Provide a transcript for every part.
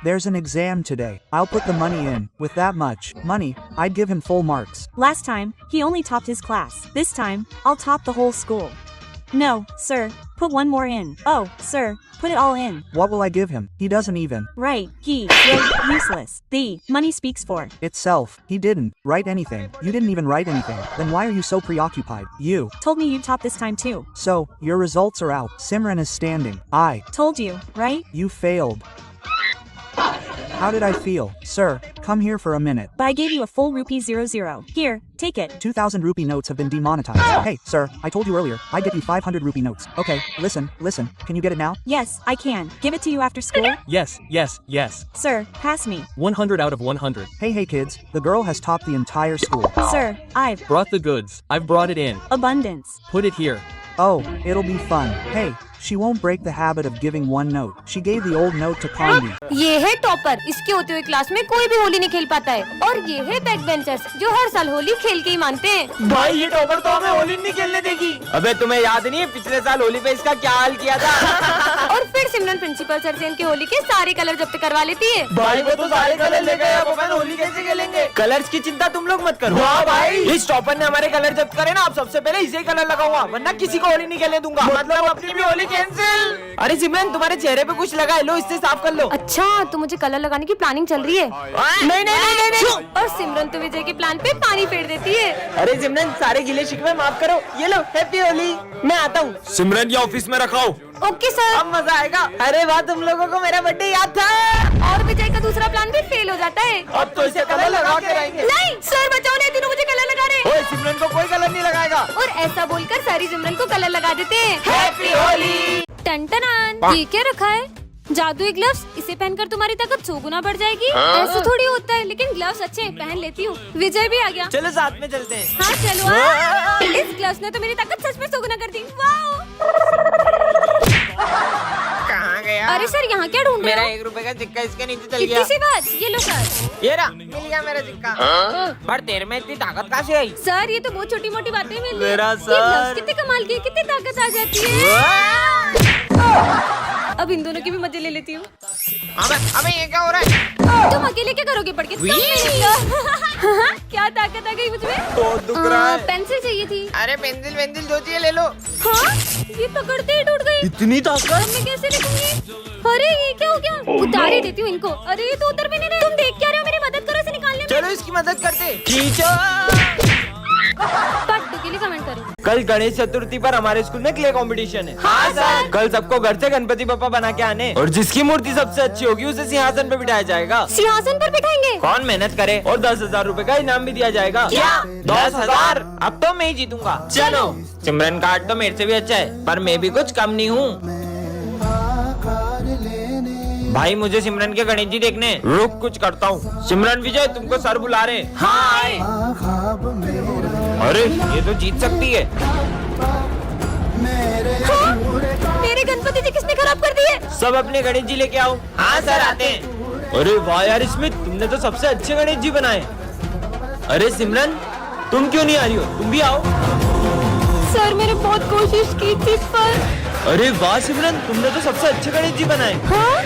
There's an exam today. I'll put the money in. With that much money, I'd give him full marks. Last time, he only topped his class. This time, I'll top the whole school. No, sir, put one more in. Oh, sir, put it all in. What will I give him? He doesn't even. Right, useless. The money speaks for itself. He didn't write anything. You didn't even write anything. Then why are you so preoccupied? You told me you'd top this time too. So, your results are out. Simran is standing. I told you, right? You failed. How did I feel? Sir, come here for a minute. But I gave you a full rupee 00. Here, take it. 2,000 rupee notes have been demonetized. Hey, sir, I told you earlier, I get you 500 rupee notes. Okay, listen. Can you get it now? Yes, I can. Give it to you after school? Yes. Sir, pass me. 100 out of 100. Hey kids, the girl has topped the entire school. Sir, I've Brought the goods. I've brought it in. abundance. Put it here. Oh, it'll be fun. Hey, she won't break the habit of giving one note. She gave the old note to Condi. ये है topper. इसके होते हुए class में कोई भी होली नहीं खेल पाता है। और ये है बैक बेंचर्स जो हर साल होली खेल के ही मानते हैं। भाई ये टॉपर तो हमें होली नहीं खेलने देगी। अबे तुम्हें याद नहीं है पिछले साल होली पे इसका क्या हाल किया था? और फिर सिमरन प्रिंसिपल सर से इनकी होली के सारे कलर जब्त करवा लेती है। भाई वो तो सारे कलर ले गए, अब अपन होली कैसे खेलेंगे? कलर्स की चिंता तुम लोग मत करो। हाँ भाई, इस टॉपर ने हमारे कलर जब्त करे ना, अब सबसे पहले इसे ही कलर लगाऊंगा, वरना किसी को होली नहीं खेलने दूंगा। मतलब अपनी भी होली कैंसिल। अरे सिमरन तुम्हारे चेहरे पे कुछ लगा है, लो इससे साफ कर लो। अच्छा, तो मुझे कलर लगाने की प्लानिंग चल रही है। नहीं। और सिमरन तो विजय के प्लान पे पानी फेर देती है। अरे सिमरन सारे गिले शिकवे माफ करो, ये लो हैप्पी होली। मैं आता हूँ। सिमरन ये ऑफिस में रखाओ। Okay sir. अब मजा आएगा। अरे वाह, तुम लोगों को मेरा बर्थडे याद था। और विजय का दूसरा प्लान भी फेल हो जाता है। अब तो इसे कलर लगा के रहेंगे। नहीं सर, बचाओ, नहीं तीनों मुझे कलर लगा रहे। ओए सिमरन को कोई कलर नहीं लगाएगा। और ऐसा बोलकर सारी सिमरन को कलर लगा देते हैं। हैप्पी होली। टन ये क्या रखा है? जादुई ग्लव्स। इसे पहनकर तुम्हारी ताकत 100 गुना बढ़ जाएगी। ऐसे थोड़ी होता है, लेकिन ग्लव्स अच्छे हैं, पहन लेती हूँ। विजय भी आ गया। चलो साथ में चलते हैं। हाँ चलो। इस ग्लव्स ने तो मेरी ताकत सच में 100 गुना कर दी। वाओ। कहाँ गया? अरे सर, यहाँ क्या ढूंढ रहे मेरा हो? 1 रुपए का सिक्का इसके नीचे चल कितनी गया। सी बात, ये लो सर। ये रहा, मिल गया मेरा सिक्का। पर तेरे में इतनी ताकत कहाँ से आई? सर, ये तो बहुत छोटी मोटी बातें मिल रही मेरा हैं। सर। ये ग्लव्स कितने कमाल की, कितनी ताकत आ जाती है। अब इन दोनों की भी मजे ले लेती हूँ। अबे ये क्या हो रहा है? तुम अकेले क्या करोगे पढ़ के? सब मिलेगा। क्या ताकत आ गई मुझमें? बहुत दुख रहा है। पेंसिल चाहिए थी। अरे पेंसिल जो चाहिए ले लो। हाँ, ये पकड़ते ही टूट गई। इतनी ताकत? अब मैं कैसे लिखूंगी? अरे ये क्या हो गया? उतार ही देती हूँ इनको। अरे ये तो उतर भी नहीं रहे। तुम देख क्या रहे हो? मेरी मदद करो इसे निकालने में। चलो इसकी मदद करते। खींचो। पट्टू के लिए कमेंट करो। कल गणेश चतुर्थी पर हमारे स्कूल में क्ले कंपटीशन है। हाँ सर। कल सबको घर से गणपति बप्पा बना के आने, और जिसकी मूर्ति सबसे अच्छी होगी उसे सिंहासन पे बिठाया जाएगा। सिंहासन पर बिठाएंगे? कौन मेहनत करे, और 10,000 रूपए का इनाम भी दिया जाएगा। क्या? 10,000? अब तो मैं ही जीतूंगा। चलो। सिमरन का आर्ट तो मेरे से भी अच्छा है, पर मैं भी कुछ कम नहीं हूँ। भाई मुझे सिमरन के गणेश जी देखने। रुक कुछ करता हूँ। सिमरन विजय तुमको सर बुला रहे। हाँ। अरे ये तो जीत सकती है। हाँ? मेरे गणपति जी किसने खराब कर दिए? सब अपने गणेश जी लेके आओ। हाँ सर आते हैं। अरे वाह यार स्मिथ, तुमने तो सबसे अच्छे गणेश जी बनाए। अरे सिमरन तुम क्यों नहीं आ रही हो? तुम भी आओ। सर मैंने बहुत कोशिश की थी पर। अरे वाह सिमरन, तुमने तो सबसे अच्छे गणेश जी बनाए। हाँ?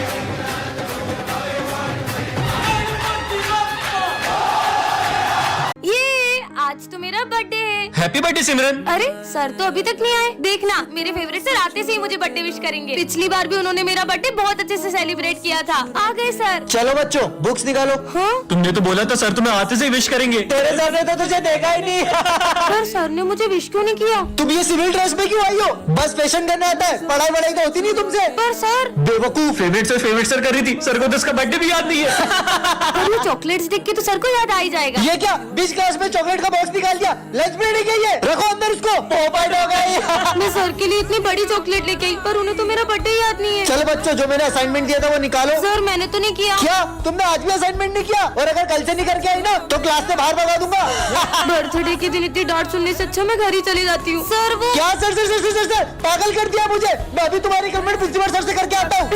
आज तो मेरा बर्थडे है। हैप्पी बर्थडे सिमरन। अरे सर तो अभी तक नहीं आए। देखना, मेरे फेवरेट सर आते से ही मुझे बर्थडे विश करेंगे। पिछली बार भी उन्होंने मेरा बर्थडे बहुत अच्छे से सेलिब्रेट किया था। आ गए सर। चलो बच्चों बुक्स निकालो। हाँ? तुमने तो बोला था सर तुम्हें आते से विश करेंगे। तेरे सर ने तो तुझे देखा ही नहीं। पर सर ने मुझे विश क्यों नहीं किया? तुम ये सिविल ड्रेस में क्यों आई हो? बस फैशन करने आता है, पढ़ाई वढ़ाई तो होती नहीं तुमसे। पर सर। बेवकूफ, फेवरेट सर कर रही थी। सर को तो उसका बर्थडे भी याद नहीं है। और ये चॉकलेट्स देख के तो सर को याद आ ही जाएगा। ये क्या 20 क्लास में चॉकलेट का बॉक्स निकाल दिया? लंच ब्रेक है ये, रखो अंदर इसको। पोपाइट हो गई। मैं सर के लिए इतनी बड़ी चॉकलेट लेके आई, पर उन्हें तो मेरा बर्थडे याद नहीं है। चलो बच्चों, जो मैंने असाइनमेंट दिया था वो निकालो। सर मैंने तो नहीं किया। क्या तुमने आज भी असाइनमेंट नहीं किया? और अगर कल से नहीं करके आई ना तो क्लास से बाहर भगा दूंगा। बर्थडे के दिन इतनी डांट सुनने से अच्छा मैं घर ही चली जाती हूँ। सर वो क्या सर पागल कर दिया मुझे। मैं अभी तुम्हारी कंप्लेंट प्रिंसिपल सर से करके आता हूँ।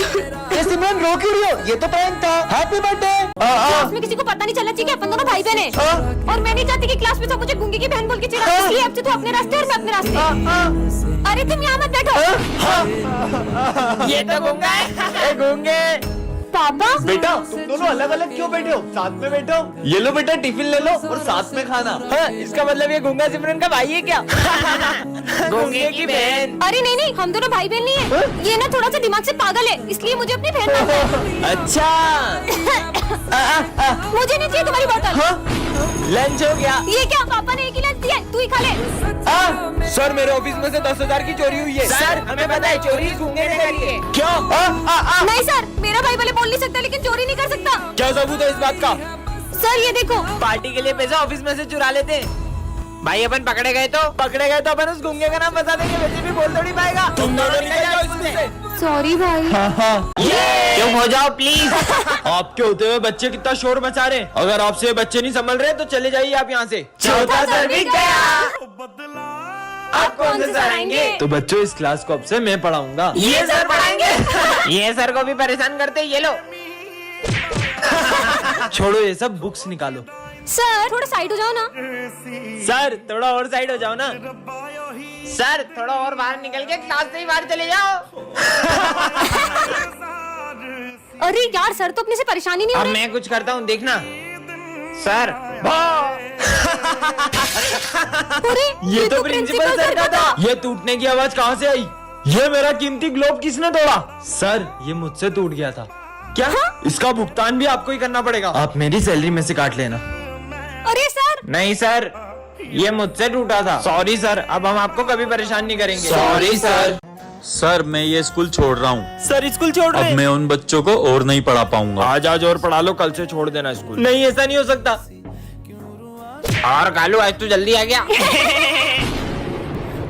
ये सिमरन रो क्यों रही हो? ये तो प्रैंक था। Happy birthday. क्लास में किसी को पता नहीं चलना चाहिए कि अपन दोनों भाई बहन हैं। और मैं नहीं चाहती कि क्लास में सब मुझे गूंगी की बहन बोल के चिढ़ाए। इसलिए अब से तू अपने रास्ते और मैं अपने रास्ते। अरे तुम यहाँ मत बैठो। ये तो गूंगा है। गूंगे पापा बेटा तुम दोनों अलग अलग क्यों बैठे हो? साथ में बैठो। ये लो बेटा टिफिन ले लो और साथ में खाना। हाँ, इसका मतलब ये गूंगा सिमरन का भाई है क्या? गूंगे की बहन। अरे नहीं नहीं, हम दोनों भाई बहन नहीं है। ये ना थोड़ा सा दिमाग से पागल है, इसलिए मुझे अपनी बहन मानता है। अच्छा। मुझे नहीं चाहिए तुम्हारी बोतल। लंच हो गया? ये क्या, पापा ने एक ही लंच दिया है, तू ही खा ले। सर मेरे ऑफिस में से 10,000 की चोरी हुई है। सर हमें पता है, चोरी गूंगे ने करी है। क्यों? नहीं सर, मेरा भाई भले बोल नहीं सकता लेकिन चोरी नहीं कर सकता। क्या सबूत है इस बात का? सर ये देखो। पार्टी के लिए पैसा ऑफिस में से चुरा लेते हैं। भाई अपन पकड़े गए तो अपन उस गूंगे का नाम बता देंगे, वैसे भी बोल थोड़ी पाएगा। तुम दोनों निकल जाओ स्कूल से। सॉरी भाई। चुप हो जाओ प्लीज। आपके होते हुए बच्चे कितना शोर मचा रहे हैं। अगर आपसे बच्चे नहीं संभल रहे तो चले जाइए आप यहाँ से। चौथा सर भी गया। आप कौन से सर आएंगे? तो बच्चों इस क्लास को अब से मैं पढ़ाऊंगा। ये सर पढ़ाएंगे। ये सर को भी परेशान करते, ये लो। छोड़ो ये सब, बुक्स निकालो। सर थोड़ा साइड हो जाओ ना। सर थोड़ा और साइड हो जाओ ना। सर थोड़ा और बाहर निकल के क्लास से ही बाहर चले जाओ। अरे यार, सर तो अपने से परेशानी नहीं हो अब रहे। मैं कुछ करता हूँ देखना। सर अरे ये तो प्रिंसिपल सर का था। ये टूटने की आवाज कहाँ से आई? ये मेरा कीमती ग्लोब किसने तोड़ा? सर ये मुझसे टूट गया था। क्या? इसका भुगतान भी आपको ही करना पड़ेगा। आप मेरी सैलरी में से काट लेना। अरे सर। नहीं सर, ये मुझसे टूटा था। सॉरी सर, अब हम आपको कभी परेशान नहीं करेंगे। Sorry sir. सर मैं ये स्कूल छोड़ रहा हूँ। सर स्कूल छोड़ रहे अब मैं उन बच्चों को और नहीं पढ़ा पाऊंगा। आज और पढ़ा लो, कल से छोड़ देना स्कूल। नहीं ऐसा नहीं हो सकता। और कालू आज तू जल्दी आ गया।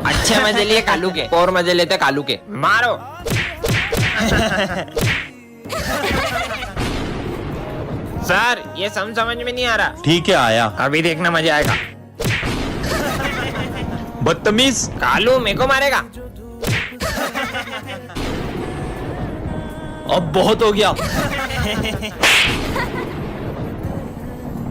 अच्छे मजे लिए कालू के, और मजे लेते कालू के। मारो। सर ये समझ में नहीं आ रहा। ठीक है आया। अभी देखना मजा आएगा। बदतमीज। कालू मेरे को मारेगा। अब बहुत हो गया।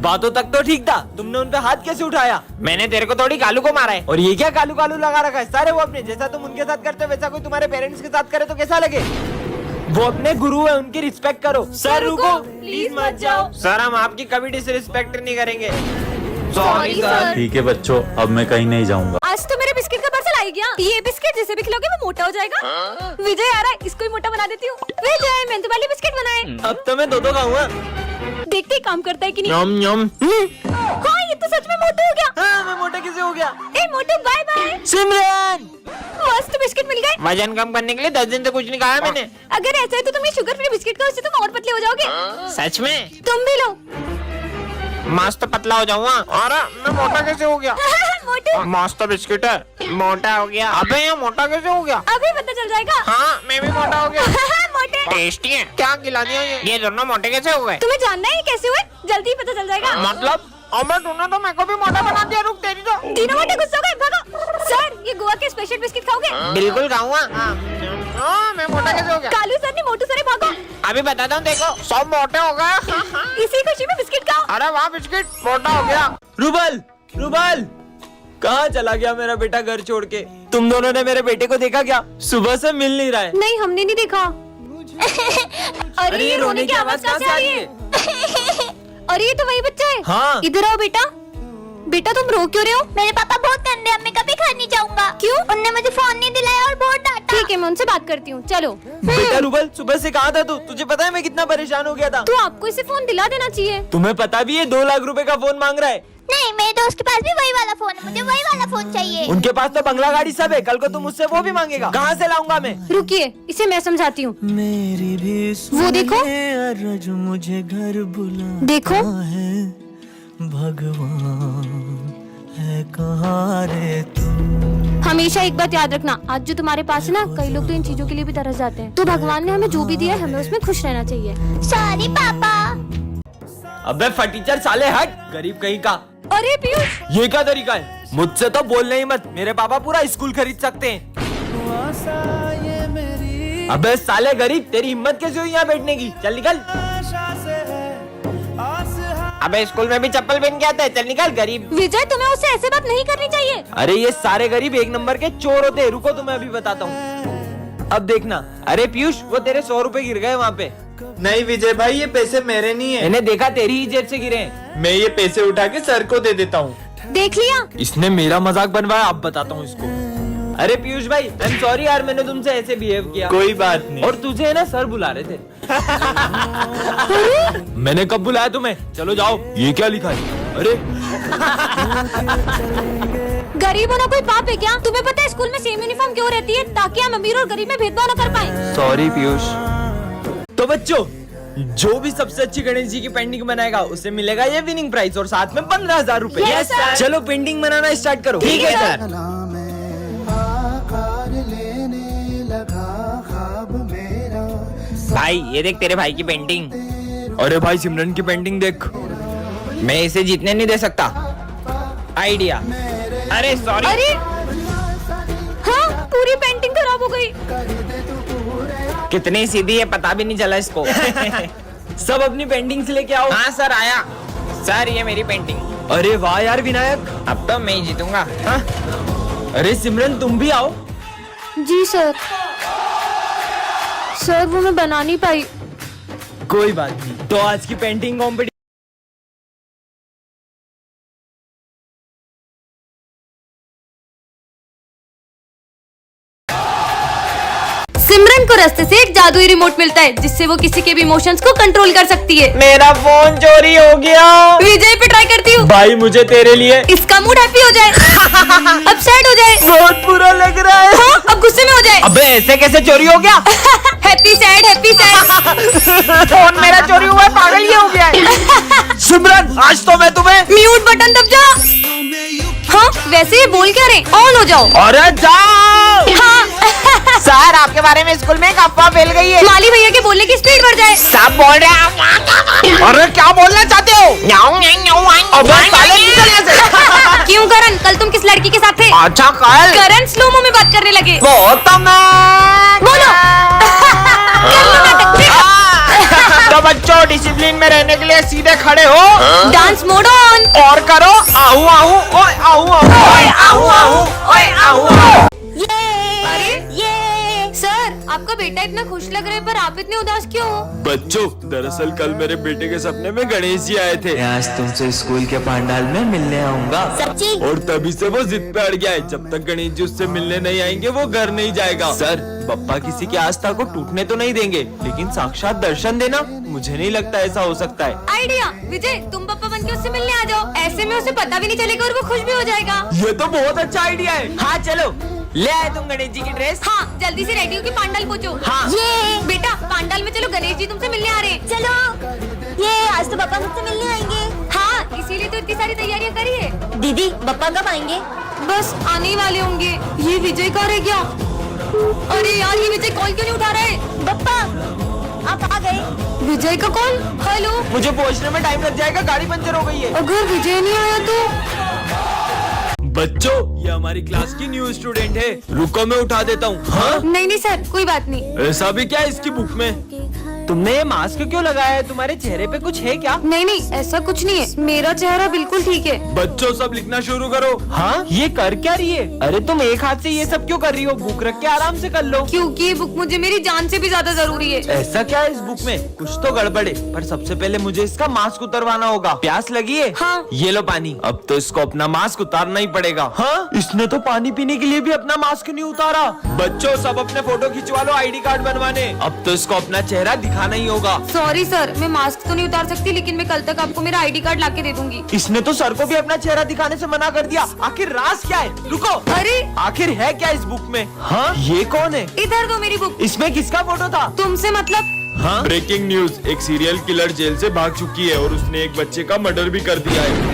बातों तक तो ठीक था, तुमने उन पे हाथ कैसे उठाया? मैंने तेरे को थोड़ी कालू को मारा है। और ये क्या कालू कालू लगा रखा है? सारे वो अपने जैसा तुम उनके साथ करते हो वैसा कोई तुम्हारे पेरेंट्स के साथ करे तो कैसा लगे? वो अपने गुरु है, उनकी रिस्पेक्ट करो। सर रुको, प्लीज मत जाओ। सर हम आपकी कभी डिसरिस्पेक्ट नहीं करेंगे। Sorry sir. ठीक है बच्चों, अब मैं कहीं नहीं जाऊंगा। आज तो मेरे बिस्किट का पार्सल आ गया। ये बिस्किट जिसे भी खिलाओगे वो मोटा हो जाएगा। विजय आ रहा है, इसको ही मोटा बना देती हूँ। विजय मैंने वाले बिस्किट बनाए। अब तो मैं दो खाऊंगा। देखते ही काम करता है कि नहीं। यम यम। हाँ ये तो सच में मोटा हो गया। हाँ, मैं मोटा कैसे हो गया? ए मोटू बाय बाय। सिमरन मस्त बिस्किट मिल गए। वजन कम करने के लिए 10 दिन से कुछ नहीं खाया मैंने। अगर ऐसा है तो तुम ये शुगर फ्री बिस्किट खाओ, इससे तुम और पतले हो जाओगे। सच में? तुम भी लो। मस्त पतला हो जाऊंगा। अरे मैं मोटा कैसे हो गया? मोटू मस्त बिस्किट है, मोटा हो गया। अबे ये मोटा कैसे हो गया? अभी पता चल जाएगा। हाँ मैं भी मोटा हो गया। मोटे। टेस्टी है। क्या खिला दिया ये दोनों मोटे कैसे हो गए? तुम्हें जानना है ये कैसे हुए? जल्दी ही पता चल जाएगा। मतलब अबे तूने तो मेरे को भी मोटा बना दिया। रुक तेरी तो। तीनों मोटे गुस्सा हो गए, भागो। सर ये गोवा के स्पेशल बिस्किट खाओगे? बिल्कुल खाऊंगा। मैं मोटा कैसे हो गया? कालू सर ने मोटू सर भागो। अभी बताता हूँ देखो, सब मोटे हो गए। इसी खुशी में बिस्किट खाओ। अरे वाह बिस्किट मोटा हो गया। रुबल रुबल कहाँ चला गया मेरा बेटा घर छोड़ के? तुम दोनों ने मेरे बेटे को देखा क्या? सुबह से मिल नहीं रहा है। नहीं हमने नहीं देखा। अरे ये रोने की आवाज कहाँ से आ रही है? अरे ये तो वही बच्चा है। हाँ। इधर आओ बेटा। बेटा तुम रो क्यों रहे हो? मेरे पापा बहुत गंदे हैं, मैं कभी घर नहीं जाऊंगा। क्यों? उनने मुझे फोन नहीं दिलाया और बहुत डांटा। ठीक है मैं उनसे बात करती हूँ, चलो। बेटा रुबल सुबह से कहाँ था तू? तुझे पता है मैं कितना परेशान हो गया था। तो आपको इसे फोन दिला देना चाहिए। तुम्हें पता भी है 2 लाख रुपए का फोन मांग रहा है। नहीं, मेरे दोस्त के पास भी वही वाला फोन है, मुझे वही वाला फोन चाहिए। उनके पास तो बंगला गाड़ी सब है, कल को तुम मुझसे वो भी मांगेगा। कहाँ से लाऊंगा मैं? रुकिए इसे मैं समझाती हूँ। मेरी भी वो देखो। अरज मुझे घर बुला देखो है, भगवान है कहाँ रे तू? हमेशा एक बात याद रखना, आज जो तुम्हारे पास है ना, कई लोग तो इन चीजों के लिए भी तरस जाते हैं। तो भगवान ने हमें जो भी दिया है हमें उसमें खुश रहना चाहिए। सॉरी पापा। अबे फटीचर साले हट, गरीब कहीं का। अरे पीयूष ये क्या तरीका है? मुझसे तो बोलने ही मत, मेरे पापा पूरा स्कूल खरीद सकते हैं। अबे साले गरीब, तेरी हिम्मत कैसे हुई यहाँ बैठने की? चल निकल। अबे स्कूल में भी चप्पल पहन के आता है, चल निकल गरीब। विजय तुम्हें उससे ऐसे बात नहीं करनी चाहिए। अरे ये सारे गरीब 1 नंबर के चोर होते हैं। रुको तुम्हें अभी बताता हूँ। अब देखना। अरे पीयूष वो तेरे 100 रुपए गिर गए वहाँ पे। नहीं विजय भाई, ये पैसे मेरे नहीं है। मैंने देखा तेरी ही जेब से गिरे हैं। मैं ये पैसे उठा के सर को दे देता हूँ। देख लिया? इसने मेरा मजाक बनवाया, अब बताता हूँ इसको। अरे पीयूष भाई, आई एम सॉरी यार, मैंने तुमसे ऐसे बिहेव किया। कोई बात नहीं। और तुझे है ना सर बुला रहे थे। मैंने कब बुलाया तुम्हें? चलो जाओ। ये क्या लिखा है? अरे गरीब होना कोई पाप है क्या? तुम्हें पता है स्कूल में सेम यूनिफॉर्म क्यों रहती है? ताकि हम अमीर और गरीब में भेदभाव न कर पाए। सॉरी पीयूष। तो बच्चों, जो भी सबसे अच्छी गणेश जी की पेंटिंग बनाएगा उसे मिलेगा ये विनिंग प्राइज और साथ में 15,000 रूपए। Yes, sir. चलो पेंटिंग बनाना स्टार्ट करो। ठीक है, सर। भाई ये देख तेरे भाई की पेंटिंग। अरे भाई सिमरन की पेंटिंग देख। मैं इसे जीतने नहीं दे सकता। आइडिया। अरे सॉरी। अरे हाँ, पूरी पेंटिंग खराब हो गई। कितनी सीधी है पता भी नहीं चला इसको। सब अपनी पेंटिंग्स लेके आओ। हाँ सर, आया। सर ये मेरी पेंटिंग। अरे वाह यार विनायक, अब तो मैं ही जीतूंगा। हाँ? अरे सिमरन तुम भी आओ। जी सर। सर वो मैं बना नहीं पाई। कोई बात नहीं। तो आज की पेंटिंग कॉम्पिटिशन सिमरन को रास्ते से एक जादुई रिमोट मिलता है जिससे वो किसी के भी इमोशंस को कंट्रोल कर सकती है। मेरा फोन चोरी हो गया। विजय पे ट्राई करती हूँ। भाई मुझे तेरे लिए। इसका मूड हैप्पी हो जाए, अब सैड हो जाए, बहुत बुरा लग रहा है। हाँ, अब गुस्से में हो जाए। अबे ऐसे कैसे चोरी हो गया? Happy sad, happy sad. Phone मेरा चोरी हुआ है, पागल ये हो गया है। सिमरन आज तो मैं तुम्हें। म्यूट बटन दब जा। हाँ वैसे ये बोल क्या रहे? ऑन हो जाओ। अरे जाओ। हाँ सर आपके बारे में स्कूल में एक अफवाह फैल गई है। माली भैया के बोलने की स्पीड बढ़ जाए। सब बोल रहे हैं। अरे क्या बोलना चाहते हो? अबे साले निकल यहाँ से। क्यों करण, कल तुम किस लड़की के साथ थे? अच्छा कल। करण स्लोमो में बात करने लगे। वो तो मैं। बोलो। कर लो नाटक। तो बच्चों डिसिप्लिन में रहने के लिए सीधे खड़े हो। Dance mode on. और करो आहू आहू ओए आहू आहू ओए आहू आहू ओए आहू आहू। अरे ये सर, आपका बेटा इतना खुश लग रहा है पर आप इतने उदास क्यों हो? बच्चों, दरअसल कल मेरे बेटे के सपने में गणेश जी आए थे। आज तुमसे स्कूल के पंडाल में मिलने आऊंगा। सच्ची? और तभी से वो जिद पे अड़ गया है। जब तक गणेश जी उससे मिलने नहीं आएंगे वो घर नहीं जाएगा। सर, बप्पा किसी की आस्था को टूटने तो नहीं देंगे, लेकिन साक्षात दर्शन देना मुझे नहीं लगता ऐसा हो सकता है। आइडिया। विजय तुम पापा बन के उससे मिलने आ जाओ, ऐसे में उसे पता भी नहीं चलेगा और वो खुश भी हो जाएगा। ये तो बहुत अच्छा आइडिया है। हाँ चलो, ले आए तुम गणेश जी की ड्रेस। हाँ जल्दी से रेडी हो के पांडाल पहुँचो। हाँ। ये बेटा पांडाल में चलो, गणेश जी तुमसे मिलने आ रहे हैं। चलो, ये आज तो पापा मुझसे मिलने आएंगे। हाँ इसीलिए तो इतनी सारी तैयारियां करी है। दीदी पापा कब आएंगे? बस आने ही वाले होंगे। ये विजय कहाँ रह गया? अरे यार ये विजय कॉल क्यों नहीं उठा रहा है? पप्पा आप आ गए? विजय का कॉल। हेलो। मुझे पहुंचने में टाइम लग जाएगा, गाड़ी पंचर हो गई है। अगर विजय नहीं आया तो? बच्चों, ये हमारी क्लास की न्यू स्टूडेंट है। रुको मैं उठा देता हूँ। हाँ? नहीं नहीं सर, कोई बात नहीं। ऐसा भी क्या है इसकी बुक में? तुमने ये मास्क क्यों लगाया है? तुम्हारे चेहरे पे कुछ है क्या? नहीं नहीं ऐसा कुछ नहीं है, मेरा चेहरा बिल्कुल ठीक है। बच्चों सब लिखना शुरू करो। हाँ ये कर क्या रही है? अरे तुम एक हाथ से ये सब क्यों कर रही हो? बुक रख के आराम से कर लो। क्योंकि ये बुक मुझे मेरी जान से भी ज्यादा जरूरी है। ऐसा क्या है इस बुक में? कुछ तो गड़बड़ है, पर सबसे पहले मुझे इसका मास्क उतरवाना होगा। प्यास लगी है? हाँ। ये लो पानी। अब तो इसको अपना मास्क उतारना ही पड़ेगा। हाँ इसने तो पानी पीने के लिए भी अपना मास्क नहीं उतारा। बच्चों सब अपने फोटो खिंचवा लो आईडी कार्ड बनवाने। अब तो इसको अपना चेहरा दिखाना ही होगा। सॉरी सर, मैं मास्क तो नहीं उतार सकती, लेकिन मैं कल तक आपको मेरा आईडी कार्ड लाके दे दूंगी। इसने तो सर को भी अपना चेहरा दिखाने से मना कर दिया। आखिर राज क्या है? रुको, अरे आखिर है क्या इस बुक में? हाँ ये कौन है? इधर दो मेरी बुक। इसमें किसका फोटो था? तुमसे मतलब? हाँ ब्रेकिंग न्यूज, एक सीरियल किलर जेल से भाग चुकी है और उसने एक बच्चे का मर्डर भी कर दिया है।